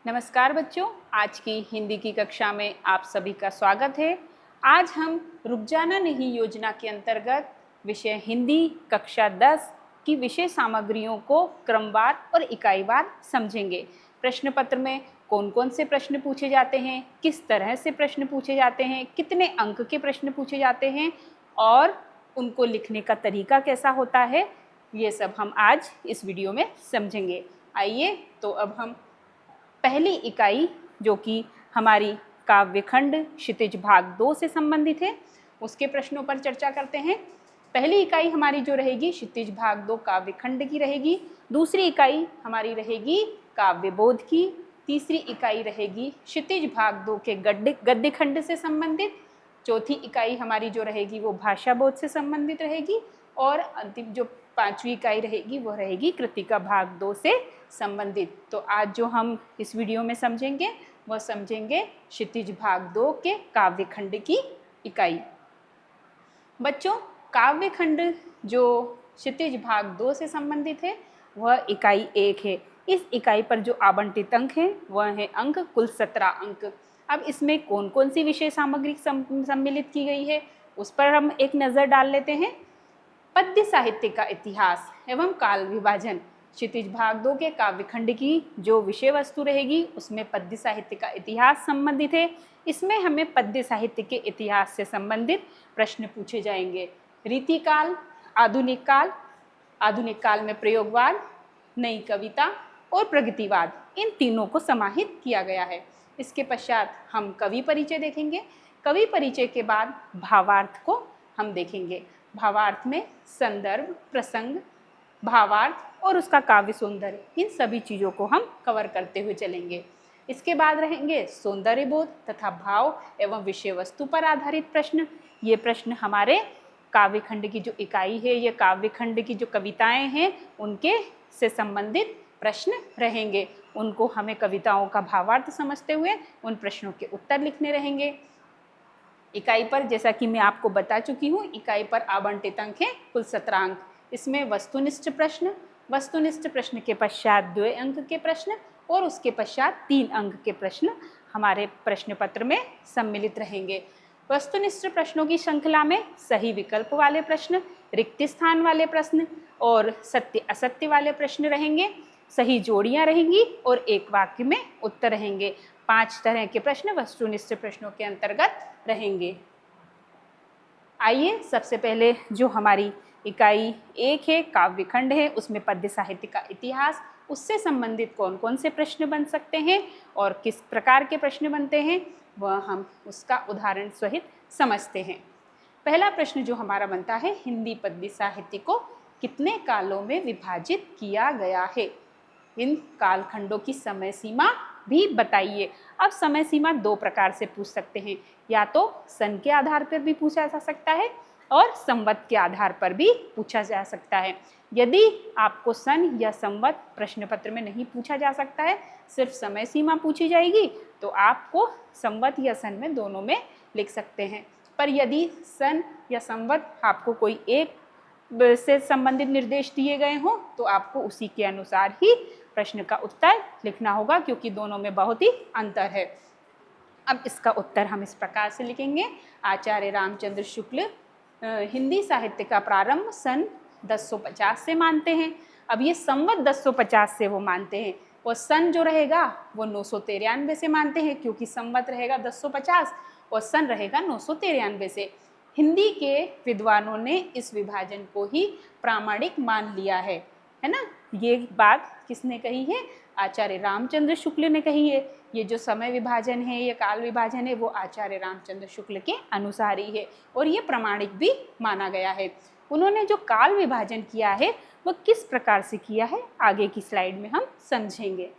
नमस्कार बच्चों, आज की हिंदी की कक्षा में आप सभी का स्वागत है। आज हम रुक जाना नहीं योजना के अंतर्गत विषय हिंदी कक्षा 10 की विषय सामग्रियों को क्रमवार और इकाईवार समझेंगे। प्रश्न पत्र में कौन कौन से प्रश्न पूछे जाते हैं, किस तरह से प्रश्न पूछे जाते हैं, कितने अंक के प्रश्न पूछे जाते हैं और उनको लिखने का तरीका कैसा होता है, ये सब हम आज इस वीडियो में समझेंगे। आइए तो अब हम पहली इकाई जो कि हमारी काव्यखंड क्षितिज भाग 2 से संबंधित है उसके प्रश्नों पर चर्चा करते हैं। पहली इकाई हमारी जो रहेगी क्षितिज भाग 2 काव्यखंड की रहेगी। दूसरी इकाई हमारी रहेगी काव्यबोध की। तीसरी इकाई रहेगी क्षितिज भाग 2 के गद्य खंड से संबंधित। चौथी इकाई हमारी जो रहेगी वो भाषा बोध से संबंधित रहेगी और अंतिम जो पांचवी इकाई रहेगी वो रहेगी कृतिका भाग 2 से संबंधित। तो आज जो हम इस वीडियो में समझेंगे वह समझेंगे क्षितिज भाग 2 के काव्यखंड की इकाई। बच्चों, काव्यखंड जो क्षितिज भाग 2 से संबंधित है वह इकाई 1 है। इस इकाई पर जो आवंटित अंक हैं वह है अंक कुल 17 अंक। अब इसमें कौन कौन सी विषय सामग्री सम्मिलित की गई है उस पर हम एक नज़र डाल लेते हैं। पद्य साहित्य का इतिहास एवं काल विभाजन। क्षितिज भाग 2 के काव्यखंड की जो विषय वस्तु रहेगी उसमें पद्य साहित्य का इतिहास संबंधित है। इसमें हमें पद्य साहित्य के इतिहास से संबंधित प्रश्न पूछे जाएंगे। रीतिकाल, आधुनिक काल में प्रयोगवाद, नई कविता और प्रगतिवाद, इन तीनों को समाहित किया गया है। इसके पश्चात हम कवि परिचय देखेंगे। कवि परिचय के बाद भावार्थ को हम देखेंगे। भावार्थ में संदर्भ, प्रसंग, भावार्थ और उसका काव्य सौंदर्य, इन सभी चीज़ों को हम कवर करते हुए चलेंगे। इसके बाद रहेंगे सौंदर्य बोध तथा भाव एवं विषय वस्तु पर आधारित प्रश्न। ये प्रश्न हमारे काव्यखंड की जो इकाई है, ये काव्यखंड की जो कविताएं हैं उनके से संबंधित प्रश्न रहेंगे। उनको हमें कविताओं का भावार्थ समझते हुए उन प्रश्नों के उत्तर लिखने रहेंगे। इकाई पर जैसा कि मैं आपको बता चुकी हूँ, इकाई पर आवंटित अंक हैं कुल 17 अंक। इसमें वस्तुनिष्ठ प्रश्न के पश्चात 2 अंक के प्रश्न और उसके पश्चात 3 अंक के प्रश्न हमारे प्रश्न पत्र में सम्मिलित रहेंगे। वस्तुनिष्ठ प्रश्नों की श्रृंखला में सही विकल्प वाले प्रश्न, रिक्त स्थान वाले प्रश्न और सत्य असत्य वाले प्रश्न रहेंगे। सही जोड़ियाँ रहेंगी और एक वाक्य में उत्तर रहेंगे। 5 तरह के प्रश्न वस्तुनिष्ठ प्रश्नों के अंतर्गत रहेंगे। आइए सबसे पहले जो हमारी इकाई 1 है, काव्यखंड है, उसमें पद्य साहित्य का इतिहास, उससे संबंधित कौन कौन से प्रश्न बन सकते हैं और किस प्रकार के प्रश्न बनते हैं वह हम उसका उदाहरण सहित समझते हैं। पहला प्रश्न जो हमारा बनता है, हिंदी पद्य साहित्य को कितने कालों में विभाजित किया गया है? इन कालखंडों की समय सीमा भी बताइए। अब समय सीमा 2 प्रकार से पूछ सकते हैं, या तो सन के आधार पर भी पूछा जा सकता है और संवत के आधार पर भी पूछा जा सकता है। यदि आपको सन या संवत प्रश्न पत्र में नहीं पूछा जा सकता है, सिर्फ समय सीमा पूछी जाएगी, तो आपको संवत या सन में दोनों में लिख सकते हैं। पर यदि सन या संवत आपको कोई एक से संबंधित निर्देश दिए गए हों तो आपको उसी के अनुसार ही प्रश्न का उत्तर लिखना होगा, क्योंकि दोनों में बहुत ही अंतर है। अब इसका उत्तर हम इस प्रकार से लिखेंगे। आचार्य रामचंद्र शुक्ल हिंदी साहित्य का प्रारंभ सन 1050 से मानते हैं। अब ये संवत 1050 से वो मानते हैं और सन जो रहेगा वो 993 से मानते हैं, क्योंकि संवत रहेगा 1050 और सन रहेगा 993 से। हिंदी के विद्वानों ने इस विभाजन को ही प्रामाणिक मान लिया है ना। ये बात किसने कही है? आचार्य रामचंद्र शुक्ल ने कही है। ये जो समय विभाजन है, ये काल विभाजन है, वो आचार्य रामचंद्र शुक्ल के अनुसार ही है और ये प्रामाणिक भी माना गया है। उन्होंने जो काल विभाजन किया है वो किस प्रकार से किया है आगे की स्लाइड में हम समझेंगे।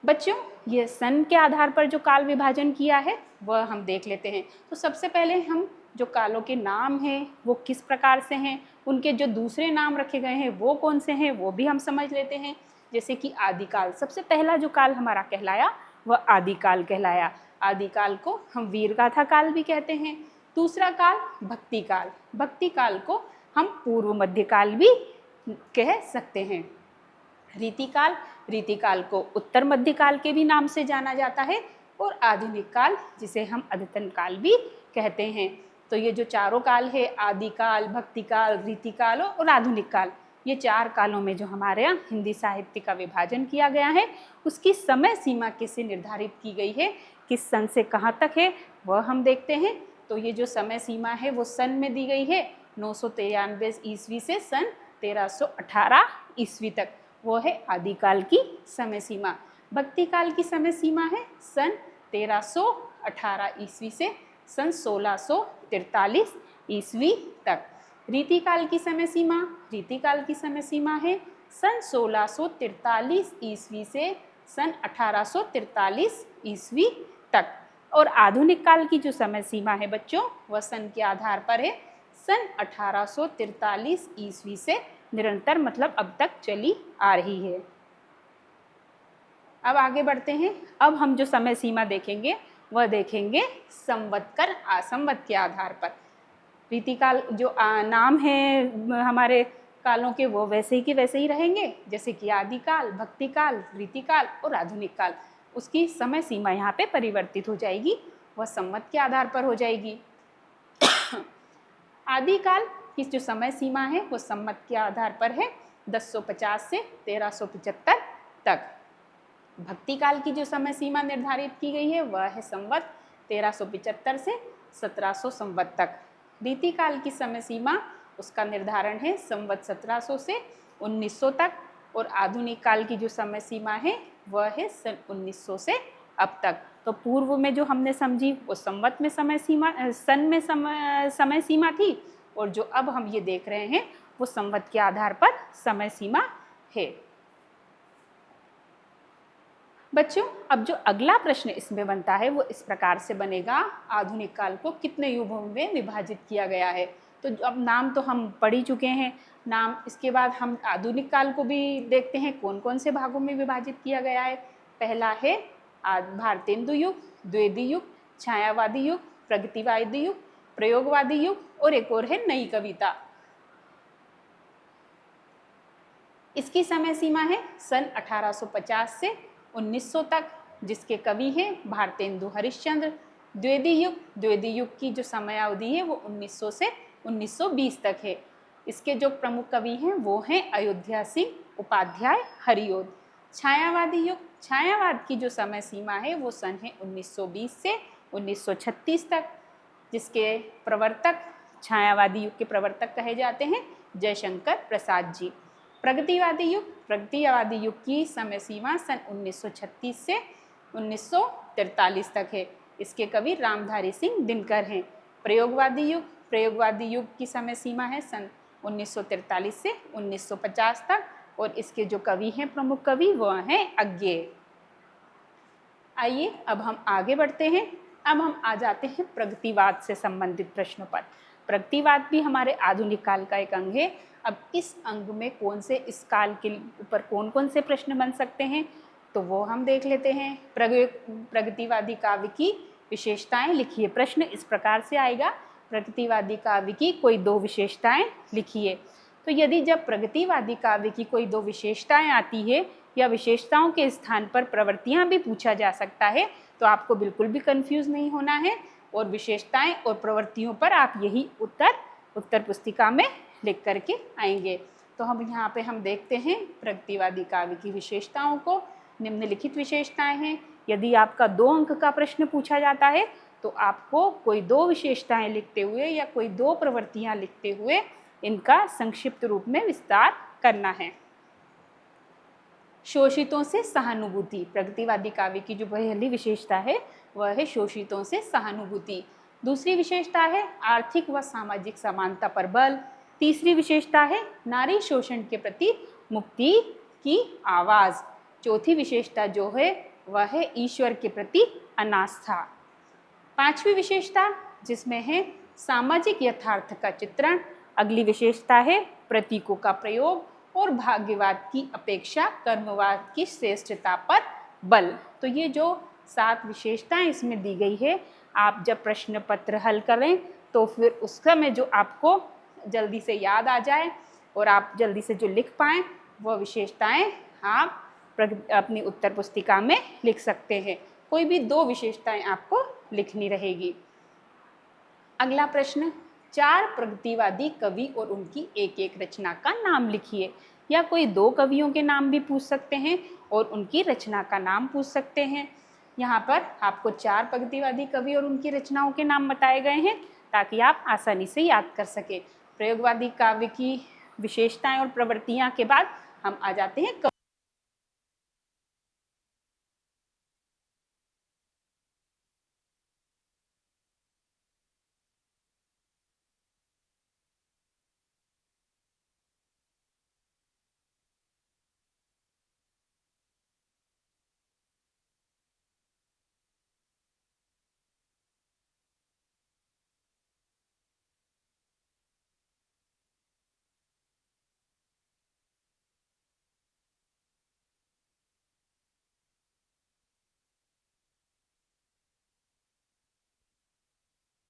बच्चों, ये सन के आधार पर जो काल विभाजन किया है वह हम देख लेते हैं। तो सबसे पहले हम जो कालों के नाम हैं वो किस प्रकार से हैं, उनके जो दूसरे नाम रखे गए हैं वो कौन से हैं वो भी हम समझ लेते हैं। जैसे कि आदिकाल, सबसे पहला जो काल हमारा कहलाया वह आदिकाल कहलाया। आदिकाल को हम वीरगाथा काल भी कहते हैं। दूसरा काल भक्ति काल, भक्ति काल को हम पूर्व मध्यकाल भी कह सकते हैं। रीतिकाल, रीतिकाल को उत्तर मध्यकाल के भी नाम से जाना जाता है और आधुनिक काल जिसे हम अद्यतन काल भी कहते हैं। तो ये जो चारों काल है, आदिकाल, भक्तिकाल, रीतिकाल और आधुनिक काल, ये चार कालों में जो हमारे यहाँ हिंदी साहित्य का विभाजन किया गया है, उसकी समय सीमा कैसे निर्धारित की गई है, किस सन से कहाँ तक है, वह हम देखते हैं। तो ये जो समय सीमा है वो सन में दी गई है, 993 ईस्वी से सन 1318 ईस्वी तक, वो है आदिकाल की समय सीमा। भक्तिकाल की समय सीमा है सन 1318 ईस्वी से सन 1643 ईस्वी तक। रीतिकाल की समय सीमा है सन 1643 ईस्वी से सन 1843 ईस्वी तक। और आधुनिक काल की जो समय सीमा है बच्चों, वह सन के आधार पर है सन 1843 ईस्वी से निरंतर, मतलब अब तक चली आ रही है। अब आगे बढ़ते हैं। अब हम जो समय सीमा देखेंगे वह देखेंगे संवत्कर असंवत के आधार पर। रीतिकाल जो नाम है हमारे कालों के वो वैसे ही के वैसे ही रहेंगे, जैसे कि आदिकाल, भक्तिकाल, रीतिकाल और आधुनिक काल। उसकी समय सीमा यहाँ पे परिवर्तित हो जाएगी, वह संवत के आधार पर हो जाएगी। आदिकाल की जो समय सीमा है वो संवत के आधार पर है 1050 से 1375 तक। भक्तिकाल की जो समय सीमा निर्धारित की गई है वह है संवत 1375 से 1700 संवत तक। रीतिकाल की समय सीमा उसका निर्धारण है संवत 1700 से 1900 तक। और आधुनिक काल की जो समय सीमा है वह है सन 1900 से अब तक। तो पूर्व में जो हमने समझी वो संवत में समय सीमा, सन में समय सीमा थी, और जो अब हम ये देख रहे हैं वो संवत के आधार पर समय सीमा है। बच्चों, अब जो अगला प्रश्न इसमें बनता है वो इस प्रकार से बनेगा, आधुनिक काल को कितने युगों में विभाजित किया गया है। तो अब नाम तो हम पढ़ ही चुके हैं नाम, इसके बाद हम आधुनिक काल को भी देखते हैं कौन कौन से भागों में विभाजित किया गया है। पहला है भारतेंदु युग, द्विवेदी युग, छायावादी युग, प्रगतिवादी युग, प्रयोगवादी युग और एक और है नई कविता। इसकी समय सीमा है सन 1850 से 1900 तक, जिसके कवि हैं भारतेंदु हरिश्चंद्र। द्विवेदी युग की जो समयावधि है वो 1900 से 1920 तक है। इसके जो प्रमुख कवि हैं वो हैं अयोध्या सिंह उपाध्याय, हरिओद। छायावाद की जो समय सीमा है वो सन है 1920 से 1936 तक, जिसके प्रवर्तक, छायावादी युग के प्रवर्तक कहे जाते हैं जयशंकर प्रसाद जी। प्रगतिवादी युग की समय सीमा सन 1936 से 1943 तक है। इसके कवि रामधारी सिंह दिनकर हैं। प्रयोगवादी युग की समय सीमा है सन 1943 से 1950 तक, और इसके जो कवि हैं, प्रमुख कवि, वो हैं अज्ञेय। आइए अब हम आगे बढ़ते हैं। अब हम आ जाते हैं प्रगतिवाद से संबंधित प्रश्नों पर। प्रगतिवाद भी हमारे आधुनिक काल का एक अंग है। अब इस अंग में कौन से, इस काल के ऊपर कौन कौन से प्रश्न बन सकते हैं, तो वो हम देख लेते हैं। प्रगतिवादी काव्य की विशेषताएं लिखिए। प्रश्न इस प्रकार से आएगा, प्रगतिवादी काव्य की कोई दो विशेषताएं लिखिए। तो यदि जब प्रगतिवादी काव्य की कोई दो विशेषताएं आती है या विशेषताओं के स्थान पर प्रवृत्तियां भी पूछा जा सकता है, तो आपको बिल्कुल भी कंफ्यूज नहीं होना है, और विशेषताएं और प्रवृत्तियों पर आप यही उत्तर पुस्तिका में लिख करके आएंगे। तो हम यहाँ पे हम देखते हैं प्रगतिवादी काव्य की विशेषताओं को। निम्नलिखित विशेषताएं हैं। यदि आपका 2 अंक का प्रश्न पूछा जाता है तो आपको कोई 2 विशेषताएं लिखते हुए या कोई 2 प्रवृत्तियां लिखते हुए इनका संक्षिप्त रूप में विस्तार करना है। शोषितों से सहानुभूति। प्रगतिवादी काव्य की जो पहली विशेषता है वह है शोषितों से सहानुभूति। दूसरी विशेषता है आर्थिक व सामाजिक समानता पर बल। तीसरी विशेषता है नारी शोषण के प्रति मुक्ति की आवाज़। चौथी विशेषता जो है वह है ईश्वर के प्रति अनास्था। पांचवी विशेषता जिसमें है सामाजिक यथार्थ का चित्रण। अगली विशेषता है प्रतीकों का प्रयोग, और भाग्यवाद की अपेक्षा कर्मवाद की श्रेष्ठता पर बल। तो ये जो 7 विशेषताएं इसमें दी गई है, आप जब प्रश्न पत्र हल करें तो फिर उस समय जो आपको जल्दी से याद आ जाए और आप जल्दी से जो लिख पाएँ वह विशेषताएं आप अपनी उत्तर पुस्तिका में लिख सकते हैं। कोई भी 2 विशेषताएं आपको लिखनी रहेगी। अगला प्रश्न, 4 प्रगतिवादी कवि और उनकी एक-एक रचना का नाम लिखिए। या कोई 2 कवियों के नाम भी पूछ सकते हैं और उनकी रचना का नाम पूछ सकते हैं। यहाँ पर आपको 4 प्रगतिवादी कवि और उनकी रचनाओं के नाम बताए गए हैं ताकि आप आसानी से याद कर सकें। प्रयोगवादी काव्य की विशेषताएं और प्रवृत्तियां के बाद हम आ जाते हैं